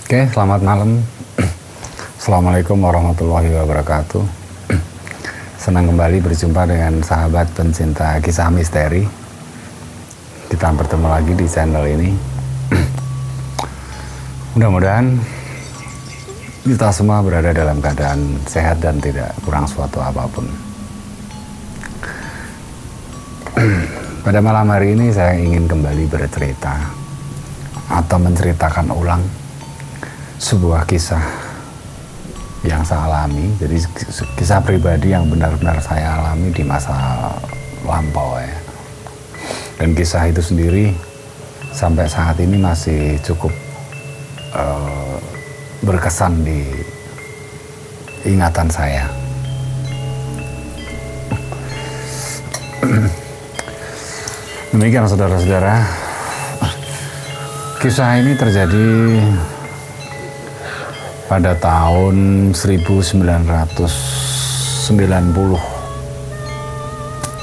Oke, selamat malam. Assalamualaikum warahmatullahi wabarakatuh. Senang kembali berjumpa dengan sahabat pencinta kisah misteri. Kita bertemu lagi di channel ini. Mudah-mudahan kita semua berada dalam keadaan sehat dan tidak kurang suatu apapun. Pada malam hari ini saya ingin kembali bercerita atau menceritakan ulang sebuah kisah yang saya alami. Jadi kisah pribadi yang benar-benar saya alami di masa lampau ya. Dan kisah itu sendiri sampai saat ini masih cukup berkesan di ingatan saya. Demikian saudara-saudara, kisah ini terjadi pada tahun 1990.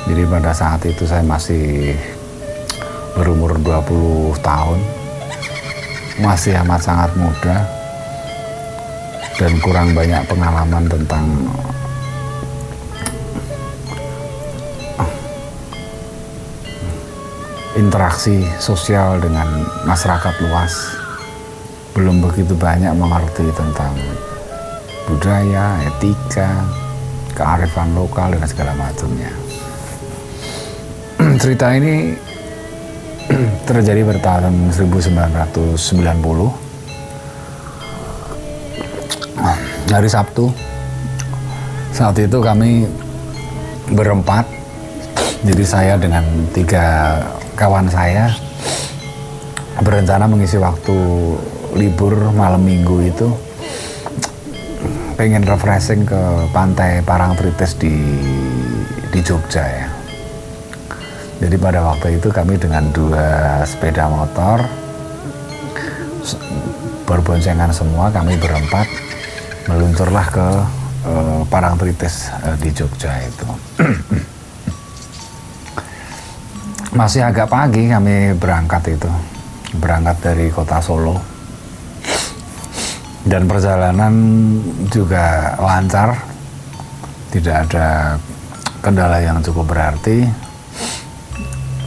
Jadi pada saat itu saya masih berumur 20 tahun, masih amat sangat muda dan kurang banyak pengalaman tentang interaksi sosial dengan masyarakat luas. Belum begitu banyak mengerti tentang budaya, etika, kearifan lokal dan segala macamnya. Cerita ini terjadi pada tahun 1990, hari Sabtu. Saat itu kami berempat, jadi saya dengan 3 kawan saya berencana mengisi waktu libur malam minggu itu pengen refreshing ke pantai Parangtritis di Jogja ya. Jadi pada waktu itu kami dengan 2 sepeda motor berboncengan semua, kami berempat meluncurlah ke Parangtritis di Jogja itu. Masih agak pagi kami berangkat dari kota Solo. Dan perjalanan juga lancar, tidak ada kendala yang cukup berarti,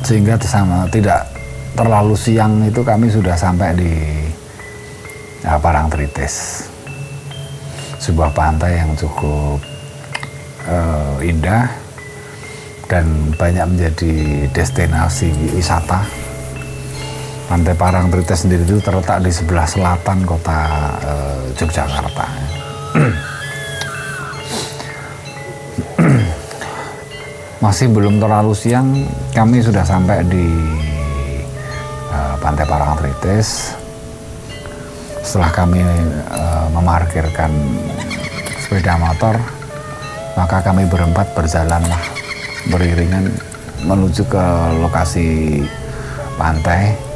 sehingga tidak terlalu siang itu kami sudah sampai di Parangtritis, sebuah pantai yang cukup indah dan banyak menjadi destinasi wisata. Pantai Parangtritis sendiri itu terletak di sebelah selatan kota Yogyakarta. Masih belum terlalu siang, kami sudah sampai di Pantai Parangtritis. Setelah kami memarkirkan sepeda motor, maka kami berempat berjalanlah beriringan menuju ke lokasi pantai.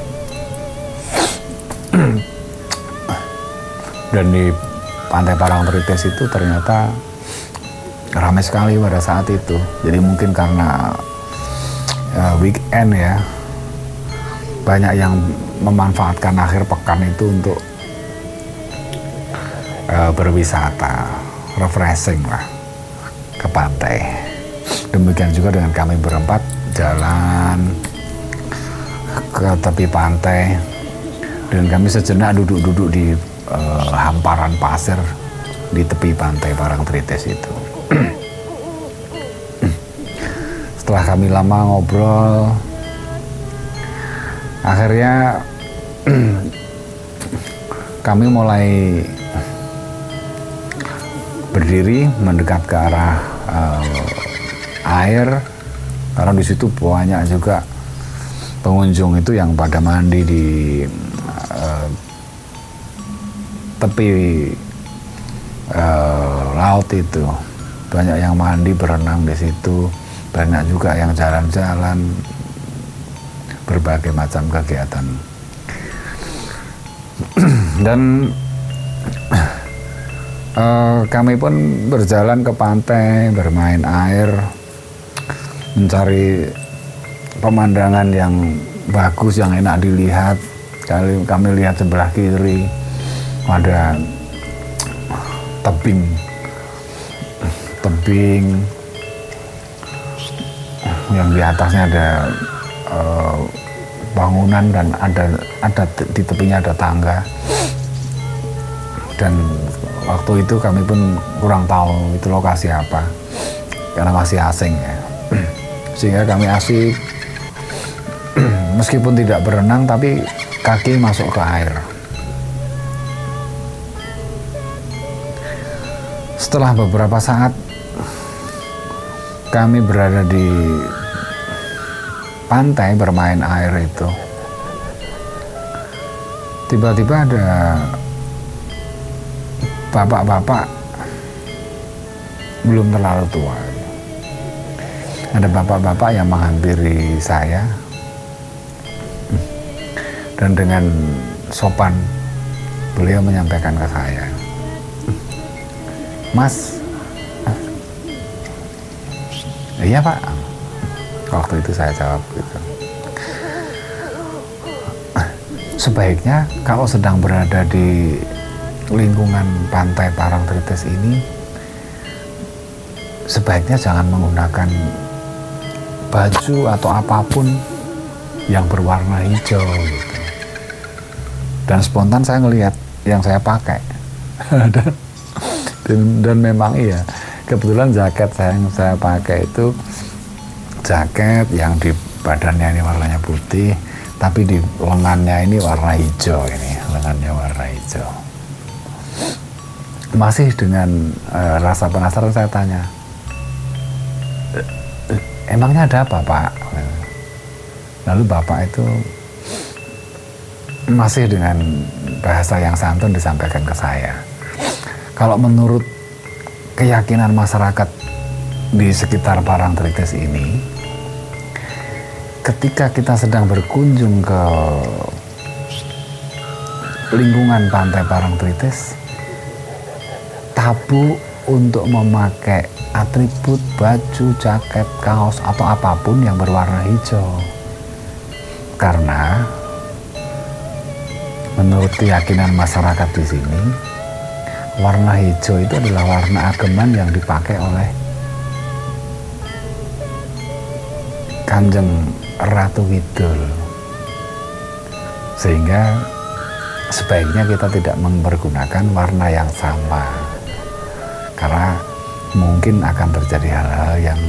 Dan di Pantai Parangtritis itu ternyata ramai sekali pada saat itu. Jadi mungkin karena weekend ya, banyak yang memanfaatkan akhir pekan itu untuk berwisata, refreshing lah ke pantai. Demikian juga dengan kami berempat jalan ke tepi pantai, dan kami sejenak duduk-duduk di hamparan pasir di tepi pantai Parangtritis itu. Setelah kami lama ngobrol, akhirnya kami mulai berdiri mendekat ke arah air, karena di situ banyak juga pengunjung itu yang pada mandi di tepi laut itu. Banyak yang mandi, berenang di situ, banyak juga yang jalan-jalan, berbagai macam kegiatan. Dan kami pun berjalan ke pantai, bermain air, mencari pemandangan yang bagus, yang enak dilihat. Kami lihat sebelah kiri, ada tebing yang di atasnya ada bangunan dan ada di tepinya ada tangga. Dan waktu itu kami pun kurang tahu itu lokasi apa karena masih asing ya. Sehingga kami asik meskipun tidak berenang tapi kaki masuk ke air. Setelah beberapa saat kami berada di pantai bermain air itu, tiba-tiba ada bapak-bapak belum terlalu tua. Ada bapak-bapak yang menghampiri saya dan dengan sopan beliau menyampaikan ke saya, "Mas." "Iya Pak." Waktu itu saya jawab gitu. Sebaiknya kalau sedang berada di lingkungan pantai Parangtritis ini, sebaiknya jangan menggunakan baju atau apapun yang berwarna hijau gitu. Dan spontan saya ngelihat yang saya pakai dan memang iya, kebetulan jaket yang saya pakai itu jaket yang di badannya ini warnanya putih, tapi di lengannya ini warna hijau, ini lengannya warna hijau. Masih dengan rasa penasaran saya tanya, "Emangnya ada apa Pak?" Lalu bapak itu masih dengan bahasa yang santun disampaikan ke saya, kalau menurut keyakinan masyarakat di sekitar Parangtritis ini, ketika kita sedang berkunjung ke lingkungan pantai Parangtritis, tabu untuk memakai atribut baju, jaket, kaos atau apapun yang berwarna hijau. Karena menurut keyakinan masyarakat di sini, warna hijau itu adalah warna ageman yang dipakai oleh Kanjeng Ratu Kidul. Sehingga sebaiknya kita tidak mempergunakan warna yang sama, karena mungkin akan terjadi hal-hal yang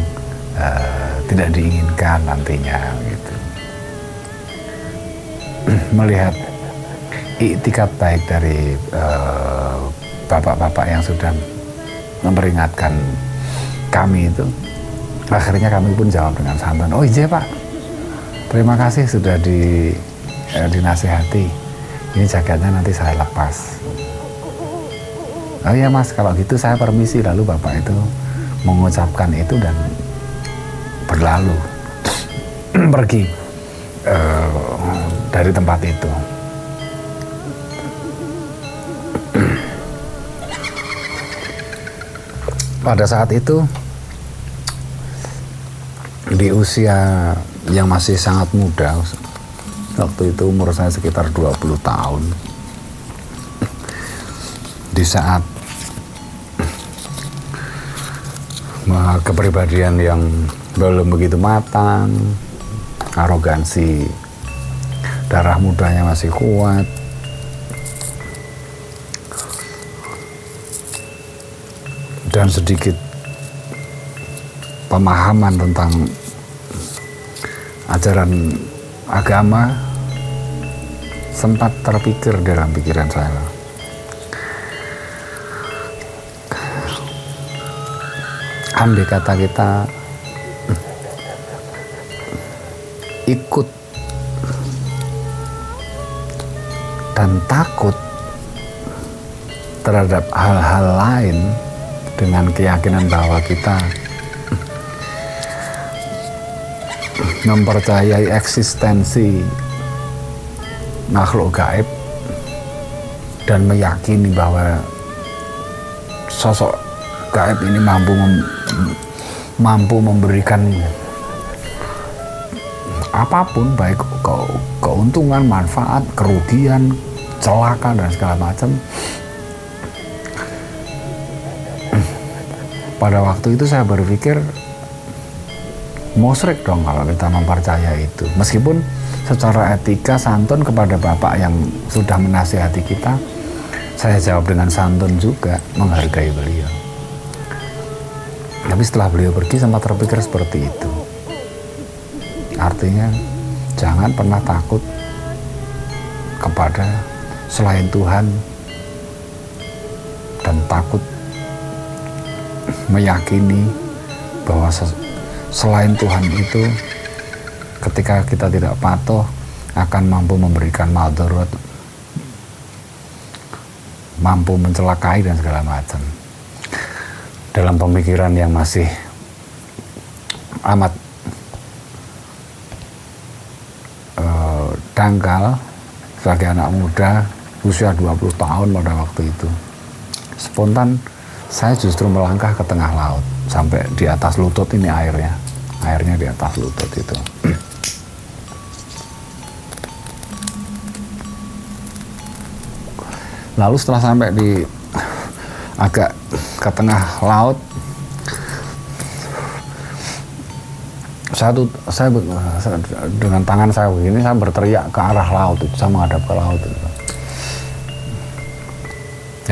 tidak diinginkan nantinya gitu. Melihat iktikat baik dari bapak-bapak yang sudah memperingatkan kami itu, akhirnya kami pun jawab dengan santun, "Oh iya Pak, terima kasih sudah dinasihati. Ini jaketnya nanti saya lepas." "Oh iya Mas, kalau gitu saya permisi." Lalu bapak itu mengucapkan itu dan berlalu pergi dari tempat itu. Pada saat itu, di usia yang masih sangat muda, waktu itu umur saya sekitar 20 tahun, di saat kepribadian yang belum begitu matang, arogansi darah mudanya masih kuat, dan sedikit pemahaman tentang ajaran agama, sempat terpikir dalam pikiran saya, andai kata kita ikut dan takut terhadap hal-hal lain dengan keyakinan bahwa kita mempercayai eksistensi makhluk gaib dan meyakini bahwa sosok gaib ini mampu memberikan apapun, baik keuntungan, manfaat, kerugian, celaka dan segala macam. Pada waktu itu saya berpikir musyrik dong kalau kita mempercayai itu. Meskipun secara etika santun kepada bapak yang sudah menasihati kita, saya jawab dengan santun juga, menghargai beliau. Tapi setelah beliau pergi sempat terpikir seperti itu. Artinya jangan pernah takut kepada selain Tuhan dan takut meyakini bahwa selain Tuhan itu ketika kita tidak patuh akan mampu memberikan madarat, mampu mencelakai dan segala macam. Dalam pemikiran yang masih amat dangkal sebagai anak muda usia 20 tahun pada waktu itu, spontan saya justru melangkah ke tengah laut sampai di atas lutut ini airnya di atas lutut itu. Lalu setelah sampai di agak ke tengah laut, saya dengan tangan saya begini, saya berteriak ke arah laut itu, saya menghadap ke laut itu.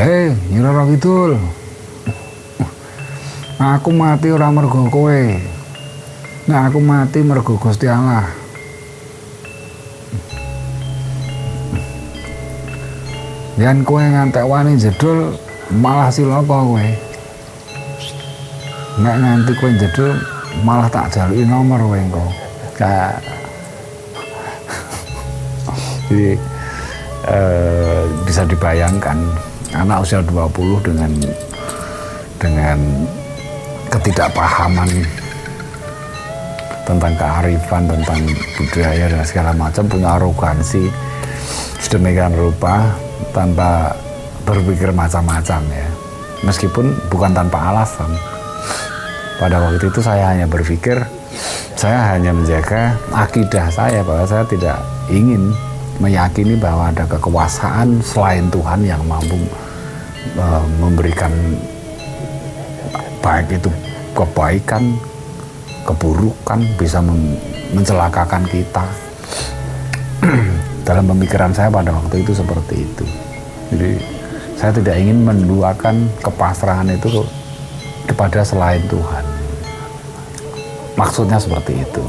Hei, Nyi Roro Kidul, aku mati ora mergo kowe. Nah, aku mati mergo Gusti Allah. Yen kowe ngantek wani jedul malah cilaka kowe. Nek nganti kowe jedul malah tak jaluki nomor kowe engko. Jadi bisa dibayangkan anak usia 20 dengan ketidakpahaman tentang kearifan, tentang budaya dan segala macam, punya arogansi sedemikian rupa tanpa berpikir macam-macam ya. Meskipun bukan tanpa alasan. Pada waktu itu saya hanya berpikir, saya hanya menjaga akidah saya bahwa saya tidak ingin meyakini bahwa ada kekuasaan selain Tuhan yang mampu memberikan baik itu kebaikan, keburukan, bisa mencelakakan kita. Dalam pemikiran saya pada waktu itu seperti itu. Jadi saya tidak ingin menduakan kepasrahan itu kepada selain Tuhan. Maksudnya seperti itu.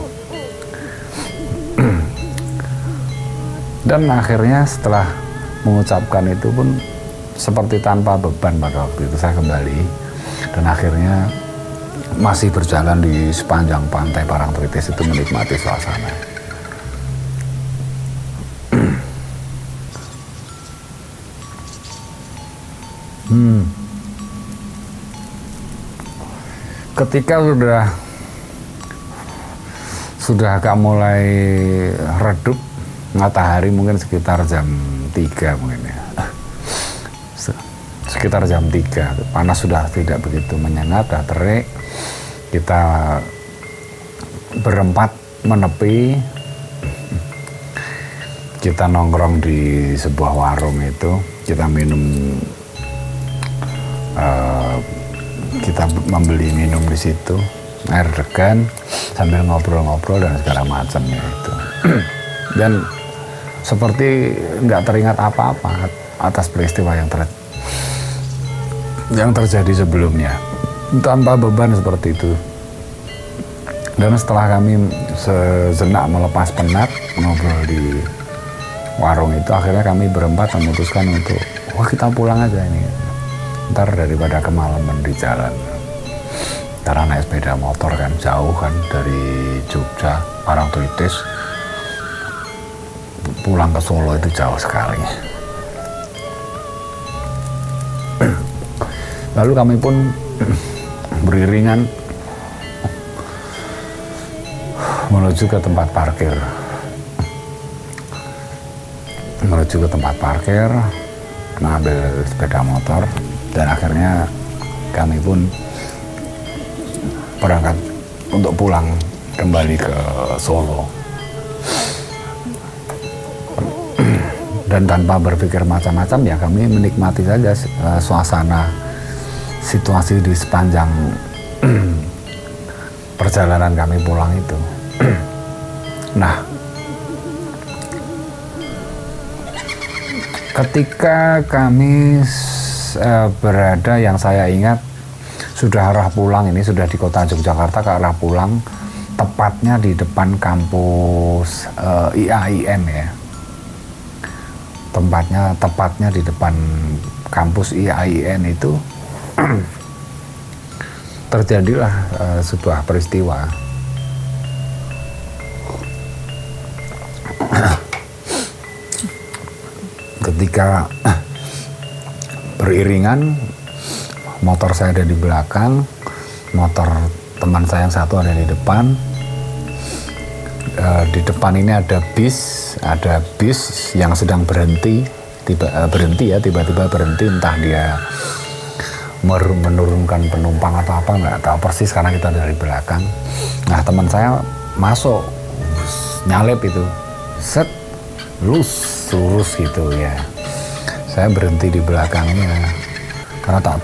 Dan akhirnya setelah mengucapkan itu pun seperti tanpa beban pada waktu itu saya kembali. Dan akhirnya masih berjalan di sepanjang pantai Parangtritis itu menikmati suasana. Ketika sudah agak mulai redup, matahari mungkin sekitar jam 3 mungkin ya. Sekitar jam 3, panas sudah tidak begitu menyengat, sudah terik. Kita berempat menepi, kita nongkrong di sebuah warung itu, kita minum, kita membeli minum di situ, air degan, sambil ngobrol-ngobrol dan segala macamnya itu. Dan seperti nggak teringat apa-apa atas peristiwa yang terjadi sebelumnya, tanpa beban seperti itu. Dan setelah kami sejenak melepas penat ngobrol di warung itu, akhirnya kami berempat memutuskan untuk kita pulang aja ini, ntar daripada kemalaman di jalan. Karena naik sepeda motor kan jauh kan dari Jogja, Parangtritis pulang ke Solo itu jauh sekali. Lalu kami pun beriringan menuju ke tempat parkir. Mengambil sepeda motor, dan akhirnya kami pun berangkat untuk pulang kembali ke Solo. dan tanpa berpikir macam-macam ya kami menikmati saja suasana situasi di sepanjang perjalanan kami pulang itu. Nah, ketika kami berada, yang saya ingat sudah arah pulang, ini sudah di kota Yogyakarta ke arah pulang, tepatnya di depan kampus IAIN ya. Tepatnya di depan kampus IAIN itu terjadilah sebuah peristiwa. Ketika beriringan, motor saya ada di belakang, motor teman saya yang satu ada di depan. Di depan ini ada bis yang sedang berhenti, tiba-tiba berhenti, entah dia menurunkan penumpang atau apa, nggak tahu persis karena kita dari belakang. Nah, teman saya masuk, nyalip itu, set, lurus gitu ya. Saya berhenti di belakangnya karena tak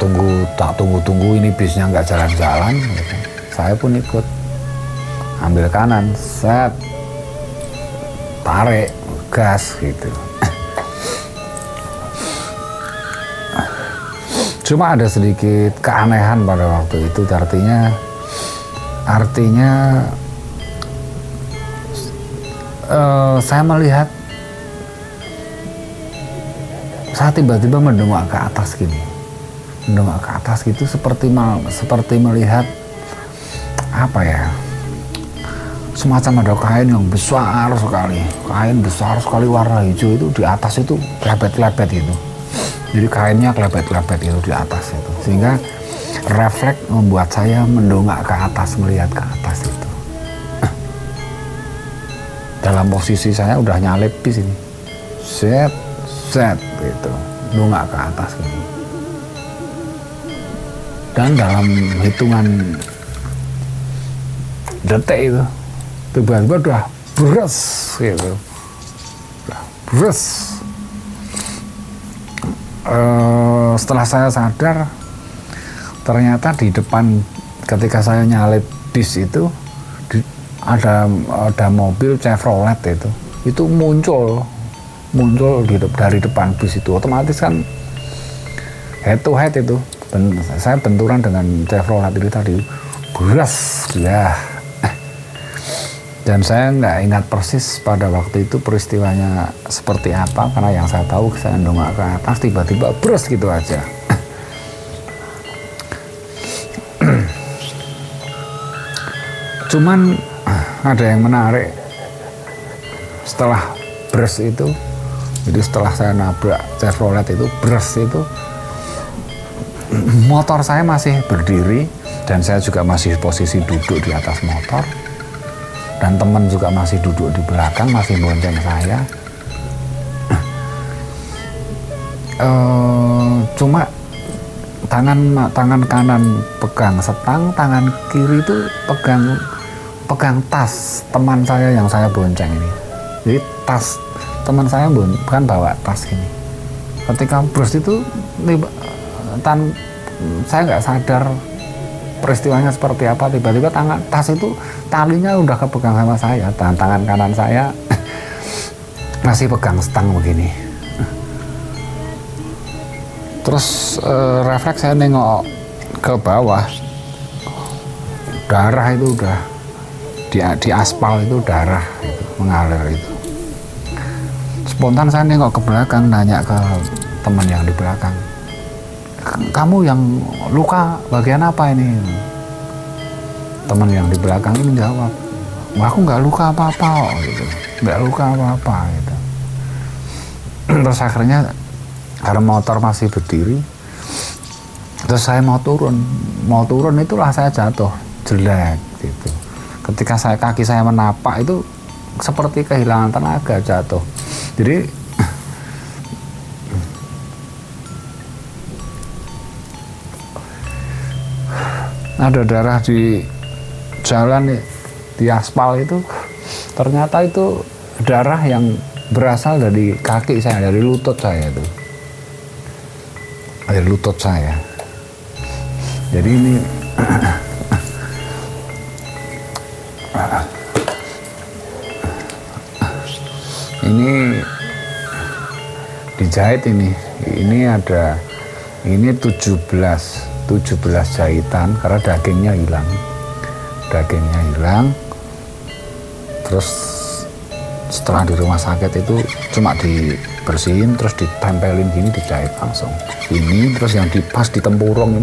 tunggu ini bisnya nggak jalan-jalan gitu. Saya pun ikut, ambil kanan, set, tarik gas gitu. Cuma ada sedikit keanehan pada waktu itu, artinya saya melihat, saya tiba-tiba mendongak ke atas gitu, seperti melihat apa ya, semacam ada kain yang besar sekali warna hijau itu di atas itu lepet-lepet itu. Jadi kainnya lepet-lepet itu di atas itu, sehingga refleks membuat saya mendongak ke atas, melihat ke atas itu. Dalam posisi saya udah nyalip bis ini, set gitu, dongak ke atas gitu. Dan dalam hitungan detik itu tiba-tiba udah bres gitu, setelah saya sadar, ternyata di depan ketika saya nyalip bis itu ada mobil Chevrolet itu muncul dari depan bis itu. Otomatis kan head to head itu, saya benturan dengan Chevrolet itu tadi, bres ya. Dan saya nggak ingat persis pada waktu itu peristiwanya seperti apa, karena yang saya tahu saya dongak ke atas, tiba-tiba bres gitu aja. Cuman ada yang menarik, setelah bres itu, jadi setelah saya nabrak Chevrolet itu, bres itu, motor saya masih berdiri dan saya juga masih posisi duduk di atas motor. Dan teman juga masih duduk di belakang, masih bonceng saya. Cuma tangan kanan pegang setang, tangan kiri itu pegang tas teman saya yang saya bonceng ini. Jadi tas teman saya bukan bawa tas gini. Ketika bros itu, saya nggak sadar peristiwanya seperti apa, tiba-tiba tas itu talinya udah kepegang sama saya, dan tangan kanan saya masih pegang stang begini. Terus refleks saya nengok ke bawah, darah itu udah di aspal itu, darah itu mengalir itu. Spontan saya nengok ke belakang, nanya ke teman yang di belakang, kamu yang luka bagian apa ini? Teman yang di belakang ini jawab, aku nggak luka apa-apa gitu, nggak luka apa-apa gitu. Terus akhirnya karena motor masih berdiri, terus saya mau turun itulah saya jatuh jelek gitu. Ketika kaki saya menapak itu seperti kehilangan tenaga, jatuh. Jadi ada darah di jalan, di aspal itu, ternyata itu darah yang berasal dari kaki saya, dari lutut saya tuh, dari lutut saya. Jadi ini ini dijahit ini ada, ini 17 jahitan karena dagingnya hilang. Terus setelah di rumah sakit itu cuma dibersihin, terus ditempelin gini, dijahit langsung ini. Terus yang pas di tempurung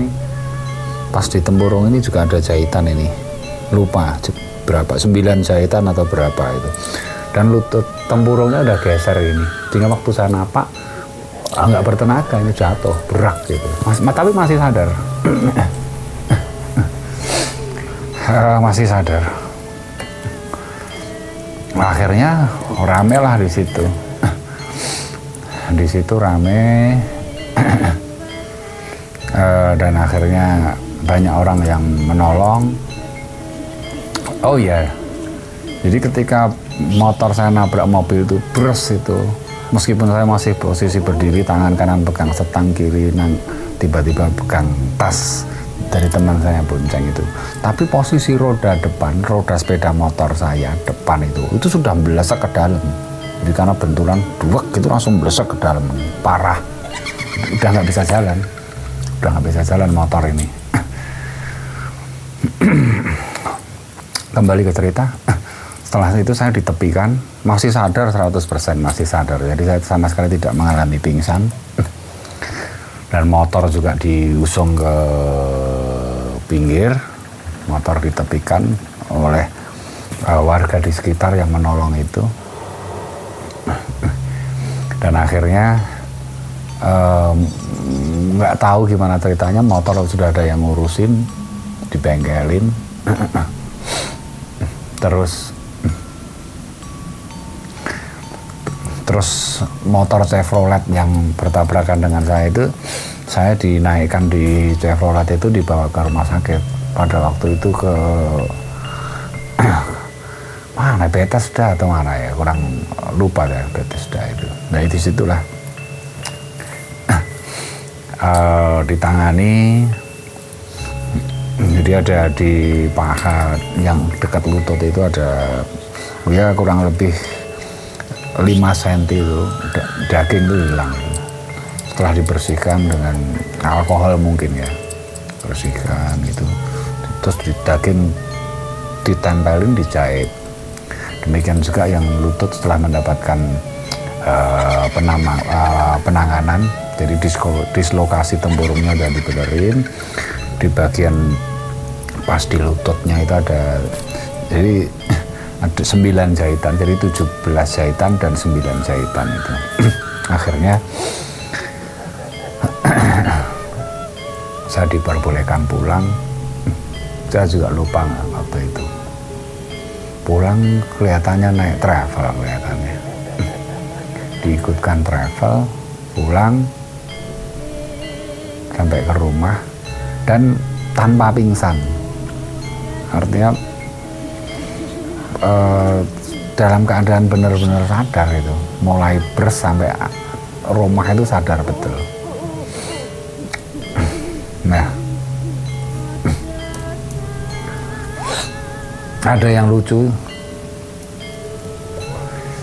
ini juga ada jahitan, ini lupa berapa, 9 jahitan atau berapa itu. Dan lutut tempurungnya udah geser ini, sehingga waktu saya napak nggak bertenaga, ini jatuh berak gitu. Tapi masih sadar. Masih sadar. Akhirnya rame lah di situ. Di situ rame. Dan akhirnya banyak orang yang menolong. Oh iya. Jadi ketika motor saya nabrak mobil itu, bres itu, meskipun saya masih posisi berdiri, tangan kanan pegang setang, kiri tiba-tiba pegang tas dari teman saya bonceng itu. Tapi posisi roda sepeda motor saya depan itu sudah melesak ke dalam. Jadi karena benturan duek itu langsung melesak ke dalam, parah. Udah nggak bisa jalan motor ini. Kembali ke cerita. Setelah itu saya ditepikan, masih sadar 100%, masih sadar. Jadi saya sama sekali tidak mengalami pingsan. Dan motor juga diusung ke pinggir, motor ditepikan oleh warga di sekitar yang menolong itu. Dan akhirnya nggak tahu gimana ceritanya, motor sudah ada yang ngurusin, dibengkelin. Terus motor Chevrolet yang bertabrakan dengan saya itu, saya dinaikkan di Chevrolet itu, dibawa ke rumah sakit. Pada waktu itu ke mana, Bethesda atau mana ya, kurang lupa deh, Bethesda itu. Nah disitulah ditangani. Jadi ada di paha yang dekat lutut itu ada ya kurang lebih 5 cm itu daging itu hilang. Setelah dibersihkan dengan alkohol mungkin ya, bersihkan itu, terus di daging ditempelin, dijahit. Demikian juga yang lutut setelah mendapatkan penanganan, jadi dislokasi tempurungnya udah dibenerin. Di bagian pas di lututnya itu ada 9 jahitan, jadi 17 jahitan dan 9 jahitan itu. Akhirnya saya diperbolehkan pulang. Saya juga lupa waktu itu. Pulang kelihatannya naik travel, kelihatannya. Diikutkan travel, pulang sampai ke rumah dan tanpa pingsan. Artinya dalam keadaan benar-benar sadar itu, mulai sampai rumah itu sadar betul. Nah, ada yang lucu,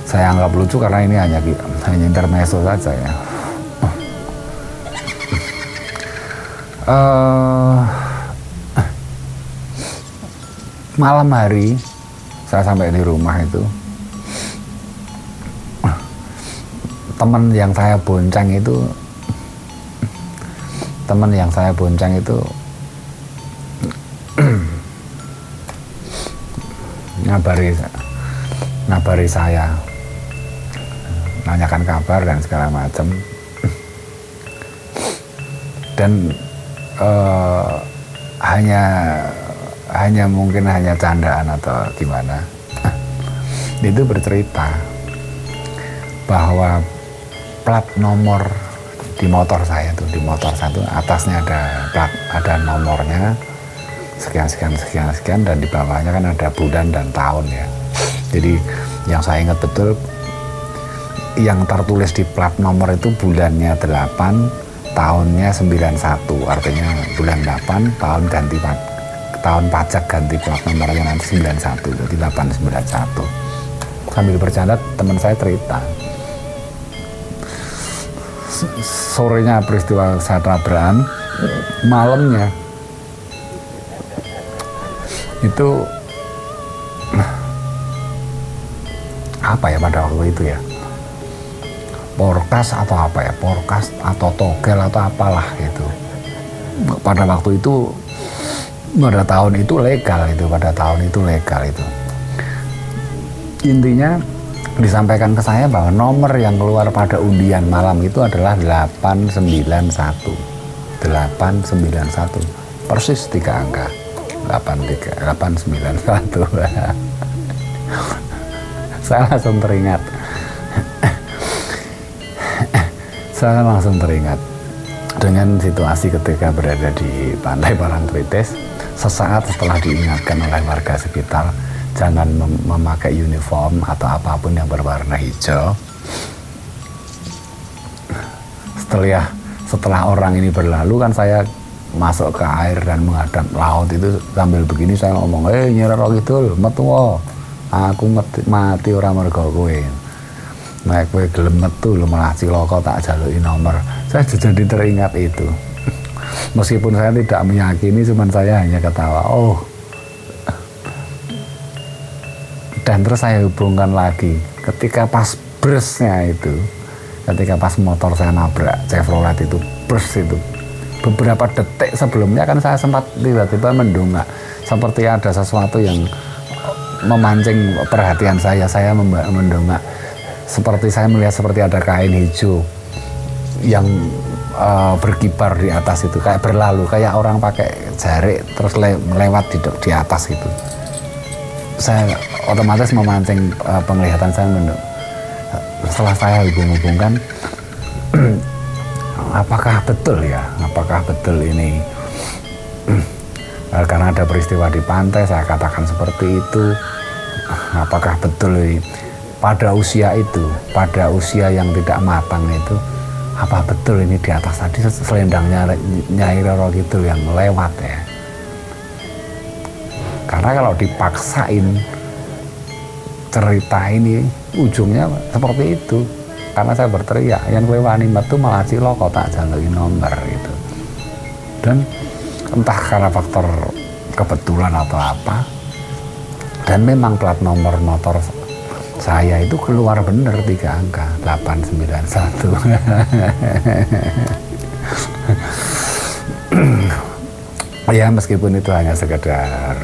saya anggap lucu karena ini hanya intermezzo saja ya. Malam hari saya sampai di rumah itu, teman yang saya bonceng itu ngabari saya, nanyakan kabar dan segala macam. Dan hanya mungkin hanya candaan atau gimana, itu bercerita bahwa plat nomor di motor saya tuh, atasnya ada nomornya sekian dan di bawahnya kan ada bulan dan tahun ya. Jadi yang saya ingat betul yang tertulis di plat nomor itu bulannya 8, tahunnya 91, artinya bulan 8 tahun pajak ganti plat nomornya nanti 91, jadi 891. Sambil bercanda teman saya cerita, sorenya peristiwa saya tabrakan, malamnya itu apa ya pada waktu itu ya, porkas atau apa ya, porkas atau togel atau apalah gitu. Pada waktu itu, pada tahun itu legal itu, intinya disampaikan ke saya bahwa nomor yang keluar pada undian malam itu adalah 891, persis 3 angka, 891. Saya langsung teringat dengan situasi ketika berada di Pantai Parangtritis. Sesaat setelah diingatkan oleh warga sekitar jangan memakai uniform atau apapun yang berwarna hijau. Setelah orang ini berlalu kan saya masuk ke air dan menghadap laut itu, sambil begini saya ngomong, Nyi Roro Kidul, metu aku mati ora mergo kowe. Nek kowe gelem metu lho malah cilaka tak jaluki nomor. Saya jadi teringat itu. Meskipun saya tidak meyakini, cuman saya hanya ketawa. Dan terus saya hubungkan lagi ketika pas bresnya itu, ketika pas motor saya nabrak Chevrolet itu, bres itu, beberapa detik sebelumnya kan saya sempat tiba-tiba mendongak, seperti ada sesuatu yang memancing perhatian saya mendongak, seperti saya melihat seperti ada kain hijau yang berkibar di atas itu, kayak berlalu, kayak orang pakai jarik terus lewat di atas itu. Saya otomatis memancing penglihatan saya setelah saya hubung-hubungkan apakah betul ini karena ada peristiwa di pantai, saya katakan seperti itu. Apakah betul ini pada usia yang tidak matang itu, apa betul ini di atas tadi selendangnya Nyai Roro Kidul yang lewat ya? Karena kalau dipaksain cerita ini ujungnya seperti itu. Karena saya berteriak, yang kowe wani metu malah cilaka tak jaluki nomor gitu. Dan entah karena faktor kebetulan atau apa, dan memang plat nomor motor saya itu keluar bener 3 angka, 891. Ya meskipun itu hanya sekedar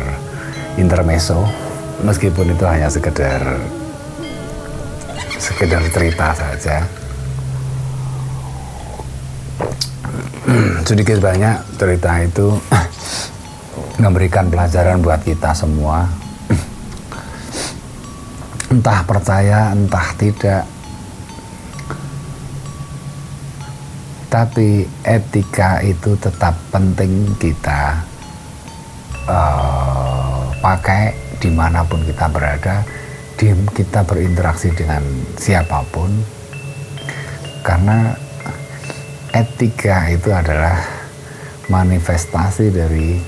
intermezzo, meskipun itu hanya sekedar cerita saja, sedikit banyak cerita itu memberikan pelajaran buat kita semua. Entah percaya, entah tidak, tapi etika itu tetap penting kita pakai dimanapun kita berada, kita berinteraksi dengan siapapun, karena etika itu adalah manifestasi dari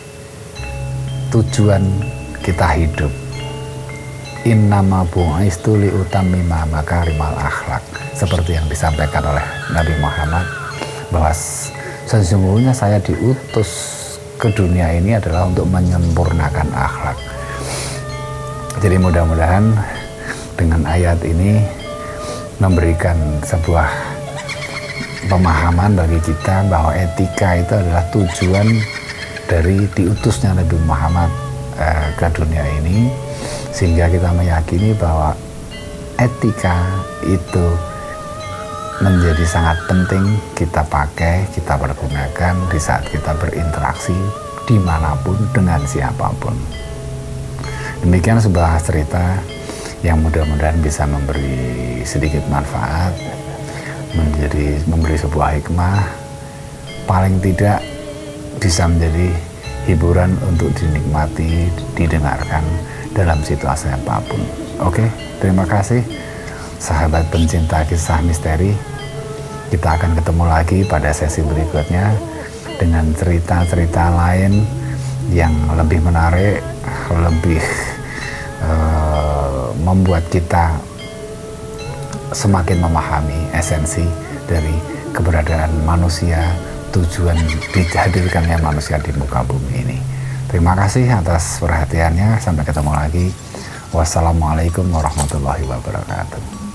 tujuan kita hidup. Innama bu'istu liutammima makarimal akhlak, seperti yang disampaikan oleh Nabi Muhammad, bahwa sesungguhnya saya diutus ke dunia ini adalah untuk menyempurnakan akhlak. Jadi mudah-mudahan dengan ayat ini memberikan sebuah pemahaman bagi kita bahwa etika itu adalah tujuan dari diutusnya Nabi Muhammad ke dunia ini, sehingga kita meyakini bahwa etika itu menjadi sangat penting kita pakai, kita pergunakan di saat kita berinteraksi dimanapun dengan siapapun. Demikian sebuah cerita yang mudah-mudahan bisa memberi sedikit manfaat, memberi sebuah hikmah, paling tidak bisa menjadi hiburan untuk dinikmati, didengarkan dalam situasi apapun. Oke, terima kasih. sahabat pencinta kisah misteri. Kita akan ketemu lagi pada sesi berikutnya dengan cerita-cerita lain yang lebih menarik, lebih membuat kita semakin memahami esensi dari keberadaan manusia, tujuan dihadirkannya manusia di muka bumi ini. Terima kasih atas perhatiannya. Sampai ketemu lagi. Wassalamualaikum warahmatullahi wabarakatuh.